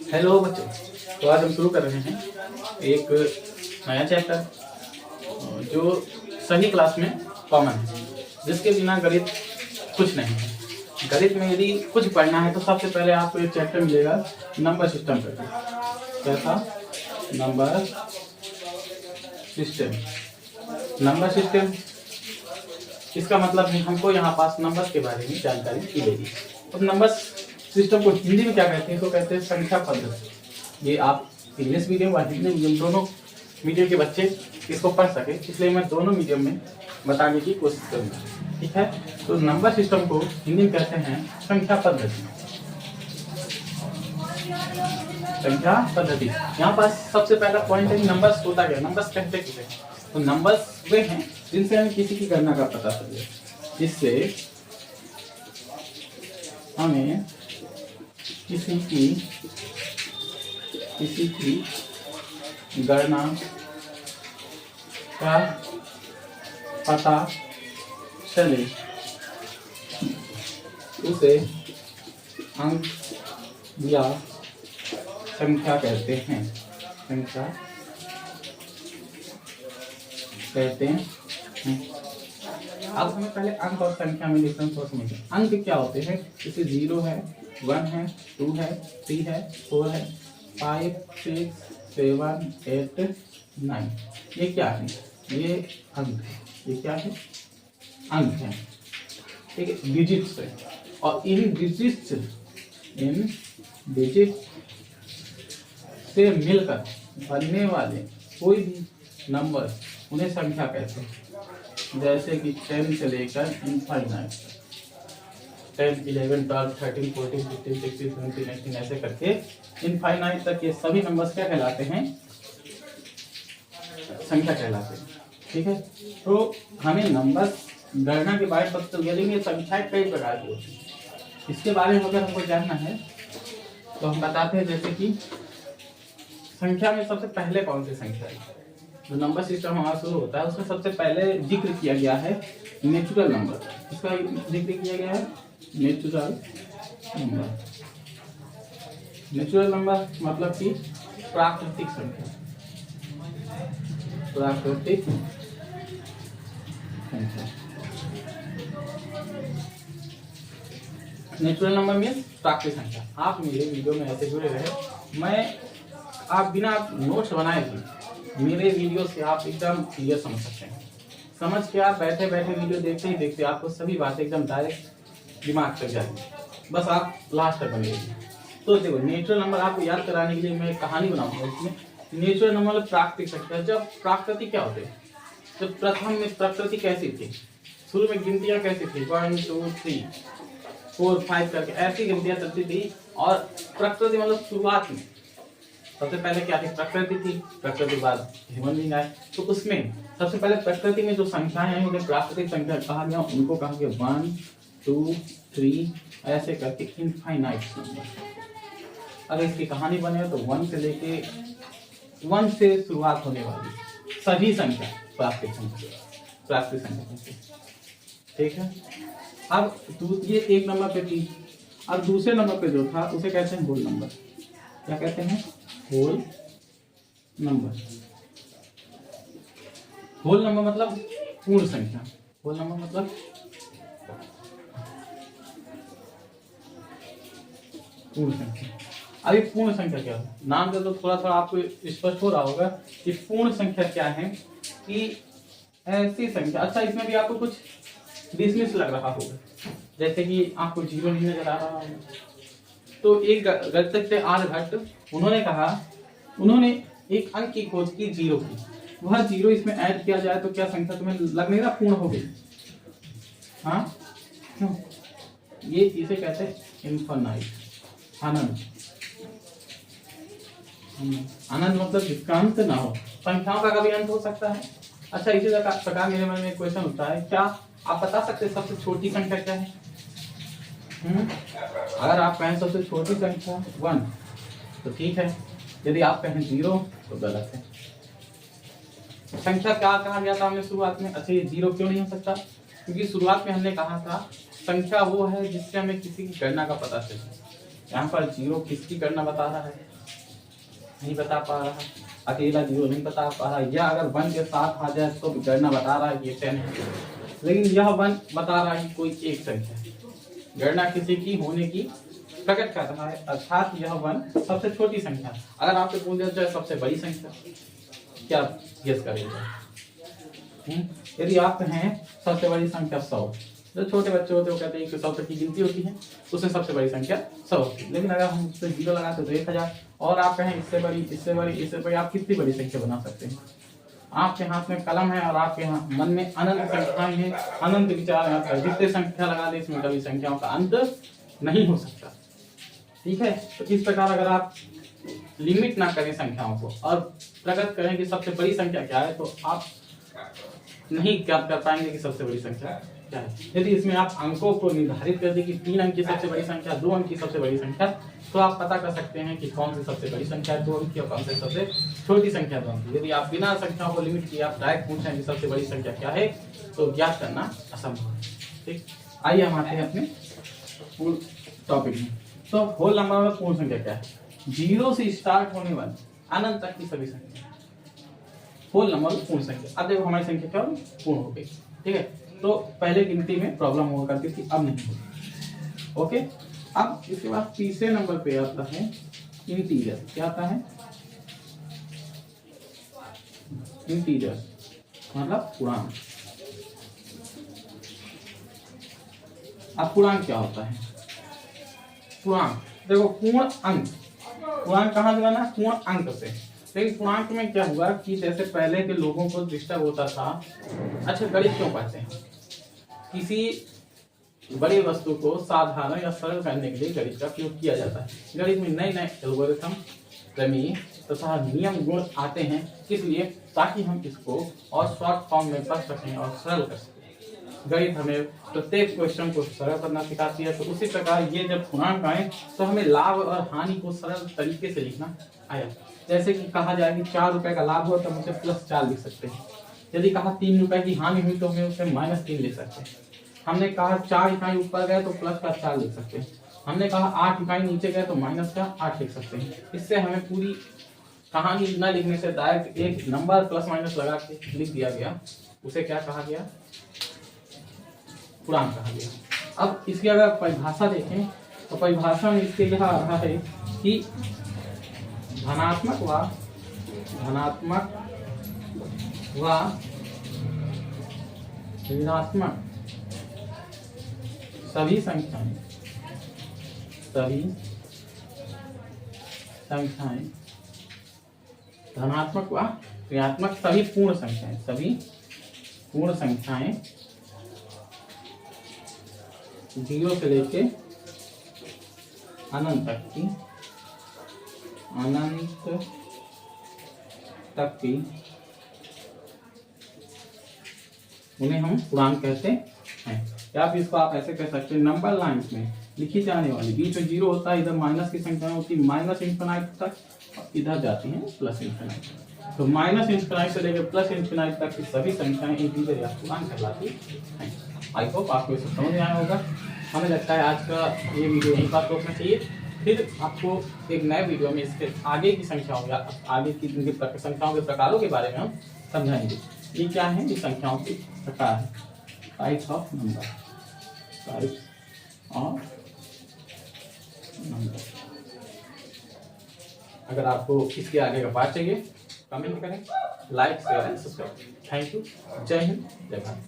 Hello बच्चों, तो आज हम शुरू कर रहे हैं एक नया चैप्टर जो सही क्लास में कॉमन है, जिसके बिना गणित कुछ नहीं है। गणित में यदि कुछ पढ़ना है तो सबसे पहले आपको एक चैप्टर मिलेगा नंबर सिस्टम करके। कैसा? Number system. नंबर सिस्टम इसका मतलब है हमको यहाँ पास नंबर के बारे में जानकारी मिलेगी। अब नंबर सिस्टम को हिंदी में क्या कहते हैं? तो कहते हैं संख्या पद्धति। ये आप इंग्लिश मीडियम और हिंदी मीडियम दोनों मीडियम के बच्चे इसको पढ़ सके, इसलिए मैं दोनों मीडियम में बताने की कोशिश करूँगा। ठीक है, तो नंबर सिस्टम को हिंदी में कहते हैं संख्या पद्धति। संख्या पद्धति। यहाँ पास सबसे पहला पॉइंट है कि नंबर्स होता क्या? नंबर्स कहते किसे? तो नंबर्स वे हैं जिनसे हमें किसी की गणना का पता चले, जिससे हमें किसी की गणना का पता चले, उसे अंक या संख्या कहते हैं। संख्या कहते हैं। अब हमें पहले अंक और संख्या में डिफरेंस को समझें। अंक क्या होते हैं? जैसे 0 है, 1 है, 2 है, 3 है, 4 है, 5, 6, 7, 8, 9। ये क्या है? ये अंक है। ये क्या है? अंक है। ठीक है, डिजिट्स है। और इन डिजिट्स से मिलकर बनने वाले कोई भी नंबर उन्हें संख्या कहते हैं। जैसे कि 10 से लेकर इनफाइनाइट, 10, 11, 12, 13, 14, 15, 16, 17, 18 ऐसे करके इनफाइनाइट तक ये सभी नंबर्स क्या कहलाते हैं? संख्या कहलाते हैं। ठीक है, तो हमें नंबर्स गणना के बारे में पता चल गया, लेकिन ये संख्याएं कई प्रकार की होती हैं। इसके बारे में अगर हमको जानना है तो हम बताते हैं, जैसे कि संख्या में सबसे पहले कौन सी संख्या है? जो नंबर सिस्टम हमारा शुरू होता है उसमें सबसे पहले जिक्र किया गया है नेचुरल नंबर। इसका जिक्र किया गया है नेचुरल नंबर। नेचुरल नंबर मतलब कि प्राकृतिक संख्या। प्राकृतिक संख्या। नेचुरल नंबर मीन्स प्राकृतिक संख्या। आप मेरे वीडियो में ऐसे जुड़े रहे, मैं आप बिना नोट्स बनाए भी मेरे वीडियो से आप एकदम क्लियर समझ सकते हैं। समझ के आप बैठे बैठे वीडियो देखते ही देखते आपको सभी बातें एकदम डायरेक्ट दिमाग तक जाएंगी, बस आप लास्ट तक बनेंगे। तो देखो, नेचुरल नंबर आपको याद कराने के लिए मैं एक कहानी बनाऊंगा इसमें। नेचुरल नंबर मतलब प्राकृतिक संख्या। जब प्राकृतिक क्या होते हैं? जब प्रथम में प्रकृति कैसी थी, शुरू में गिनतियां कैसी थी? 1, 2, 3, 4, 5 करके ऐसी गिनतियां चलती थी। और प्रकृति मतलब शुरुआत में सबसे पहले क्या थी? प्रकृति थी। प्रकृति के बाद ह्यूमन बीइंग आए। तो उसमें सबसे पहले प्रकृति में जो संख्याएं हैं उन्हें प्राकृतिक संख्या कहा गया। उनको कहा गया 1, 2, 3 ऐसे करके इनफाइनाइट नंबर। अगर इसकी कहानी बने तो 1 से लेके 1 से शुरुआत होने वाली सभी संख्या प्राकृतिक संख्या। ठीक है, अब ये एक नंबर पे थी। अब दूसरे नंबर पे जो था उसे कहते हैं होल नंबर। क्या कहते हैं? Whole number. होल नंबर मतलब पूर्ण संख्या। होल नंबर मतलब पूर्ण संख्या। अभी पूर्ण संख्या क्या है? नाम से तो थोड़ा थोड़ा आपको स्पष्ट हो रहा होगा कि पूर्ण संख्या क्या है। कि ऐसी संख्या, अच्छा इसमें भी आपको कुछ डिसमिस लग रहा होगा, जैसे कि आपको 0 नहीं नजर आ रहा होगा। तो एक गणितज्ञ थे आर्यभट्ट, उन्होंने एक अंक की खोज की 0 की। वह 0 इसमें ऐड किया जाए तो क्या संख्या तुम्हें लग नहीं रहा पूर्ण हो गई? हाँ, ये इसे कहते हैं इनफाइनाइट, अनंत। अनंत मतलब जिसका अंत ना हो। संख्याओं का कभी अंत हो सकता है? अच्छा, इसी प्रकार मेरे मन में एक क्वेश्चन होता है, क्या आप बता सकते हैं सबसे छोटी संख्या क्या है? अगर आप कहें सबसे छोटी संख्या 1 तो ठीक है, यदि आप कहें 0 तो गलत है। संख्या क्या कहा गया था हमने शुरुआत में? अच्छा, ये 0 क्यों नहीं हो सकता? क्योंकि शुरुआत में हमने कहा था संख्या वो है जिससे हमें किसी की गणना का पता चले। यहाँ पर 0 किसकी गणना बता रहा है? नहीं बता पा रहा, अकेला 0 नहीं बता पा रहा, या अगर 1 के साथ आ जाए तो गणना बता रहा है कि 10 है, लेकिन यह 1 बता रहा है कि कोई एक संख्या है, गणना किसी की होने की प्रकट कर रहा है, अर्थात यह 1 सबसे छोटी संख्या। अगर आपसे पूछ दिया जाए सबसे बड़ी संख्या, क्या गेस करेंगे? यदि आप हैं सबसे बड़ी संख्या 100, जो छोटे बच्चे होते हैं वो कहते हैं कि 100 तक की गिनती होती है, उसमें सबसे बड़ी संख्या 100 होती है। लेकिन अगर हम उससे 0 लगाते तो 1000, और आप कहें इससे बड़ी इससे बड़ी इससे बड़ी, आप कितनी बड़ी संख्या बना सकते हैं? आपके हाथ में कलम है और आपके मन में अनंत संख्याएं हैं, अनंत विचार हैं, जितने संख्या लगा दे इसमें कभी संख्याओं का अंत नहीं हो सकता। ठीक है, तो इस प्रकार अगर आप लिमिट ना करें संख्याओं को और प्रकट करें कि सबसे बड़ी संख्या क्या है, तो आप नहीं ज्ञात कर पाएंगे कि सबसे बड़ी संख्या क्या है। यदि इसमें आप अंकों को निर्धारित कर दें कि 3 अंक की सबसे बड़ी संख्या, 2 अंक की सबसे बड़ी संख्या, तो आप पता कर सकते हैं कि कौन सी सबसे बड़ी संख्या है 2 अंक की और कौन सी सबसे छोटी संख्या 2 अंक की। यदि आप बिना संख्याओं को लिमिट किए आप डायरेक्ट पूछें कि सबसे बड़ी संख्या क्या है, तो ज्ञात करना असंभव है। ठीक, आइए हम आते हैं अपने पूर्ण टॉपिक में। तो होल नंबर में पूर्ण संख्या क्या है? 0 से स्टार्ट होने वाली अनंत तक की सभी संख्या होल नंबर में पूर्ण संख्या। अब देखो हमारी संख्या क्या पूर्ण हो गई। ठीक है, तो पहले गिनती में प्रॉब्लम हुआ करती थी, अब नहीं होगी। ओके, अब इसके बाद तीसरे नंबर पे आता है इंटीजर। क्या आता है? इंटीजर मतलब पूर्णांक। अब पूर्णांक क्या होता है? पूर्णांक देखो, पूर्ण अंक, पूर्णांक कहाँ से बना? पूर्ण अंक से। लेकिन पूर्णांक में क्या हुआ कि जैसे पहले के लोगों को डिस्टर्ब होता था। अच्छा, गणित क्यों पढ़ते हैं? किसी बड़ी वस्तु को साधारण या सरल करने के लिए गणित का प्रयोग किया जाता है। गणित में नए नए एल्गोरिथम, प्रमेय तथा नियम गुण आते हैं, इसलिए ताकि हम इसको और शॉर्ट फॉर्म में पढ़ सकें और सरल कर सकें। गणित हमें प्रत्येक क्वेश्चन को सरल करना सिखाती है। तो उसी प्रकार ये जब पूर्णांक आए तो हमें लाभ और हानि को सरल तरीके से लिखना आया। जैसे कि कहा जाए कि 4 रुपए का लाभ हुआ तो हम उसे +4 लिख सकते हैं। यदि कहा 3 रुपए की हानि हुई तो हमें उसे -3 लिख सकते हैं। हमने कहा 4 इकाई ऊपर गए तो +4 लिख सकते हैं। हमने कहा 8 इकाई नीचे गए तो -8 लिख सकते हैं। इससे हमें पूरी कहानी न लिखने से डायरेक्ट एक नंबर ± लगा के लिख दिया गया। उसे क्या कहा गया? पूर्णांक कहा गया। अब इसकी अगर परिभाषा देखें तो परिभाषा में इसके यह आ रहा है कि धनात्मक व ऋणात्मक सभी संख्याएं धनात्मक व ऋणात्मक सभी पूर्ण संख्याएं 0 से लेके अनंत तक की उन्हें हम पूर्णांक कहते हैं। या फिर इसको आप ऐसे कह सकते हैं, नंबर लाइन्स में लिखी जाने वाली, बीच में 0 होता है, इधर माइनस की संख्या होती है -∞ तक, और इधर जाती हैं +∞। तो -∞ से लेकर +∞ तक की सभी संख्याएं इंटीजर या पूर्णांक कहलाती हैं। आई होप आपको इसे समझ में आया होगा। हमें लगता है आज का ये वीडियो यहीं पर रोकना चाहिए। फिर आपको एक नए वीडियो में इसके आगे की संख्याओं या आगे की संख्याओं के प्रकारों के बारे में हम समझाएंगे। ये क्या है? ये संख्याओं के प्रकार है, टाइप्स ऑफ नंबर। अगर आपको इसके आगे का पार्ट चाहिए कमेंट करें, like share and subscribe. Thank you. जय हिंद, जय भारत।